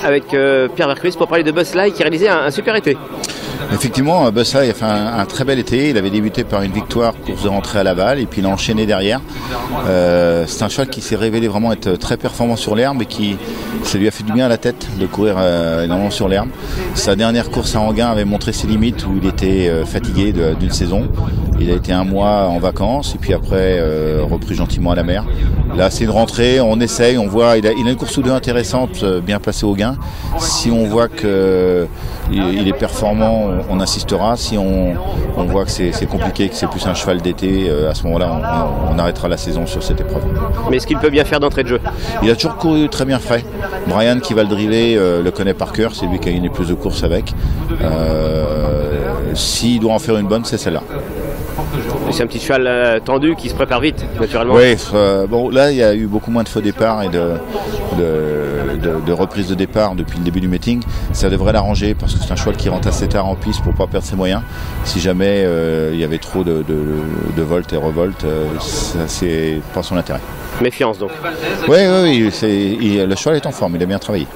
avec Pierre Vercruysse pour parler de Buzz Sly qui réalisait un super été. Effectivement, Buzz Sly a fait un très bel été. Il avait débuté par une victoire, course de rentrée à Laval, et puis il a enchaîné derrière. C'est un cheval qui s'est révélé vraiment être très performant sur l'herbe et qui ça lui a fait du bien à la tête de courir énormément sur l'herbe. Sa dernière course à Anguin avait montré ses limites où il était fatigué d'une saison. Il a été un mois en vacances et puis après repris gentiment à la mer. Là c'est une rentrée, on essaye, on voit, il a une course ou deux intéressante, bien placée au gain. Si on voit que il est performant, on insistera. Si on voit que c'est compliqué, que c'est plus un cheval d'été, à ce moment-là on arrêtera la saison sur cette épreuve. Mais est-ce qu'il peut bien faire d'entrée de jeu? Il a toujours couru très bien frais. Brian qui va le driver le connaît par cœur, c'est lui qui a gagné plus de courses avec. S'il doit en faire une bonne, c'est celle-là. C'est un petit cheval tendu qui se prépare vite, naturellement. Oui, bon, là il y a eu beaucoup moins de faux départs et de reprises de départ depuis le début du meeting. Ça devrait l'arranger parce que c'est un cheval qui rentre assez tard en piste pour ne pas perdre ses moyens. Si jamais il y avait trop de volts et revoltes, c'est pas son intérêt. Méfiance donc. Oui, le cheval est en forme, il a bien travaillé.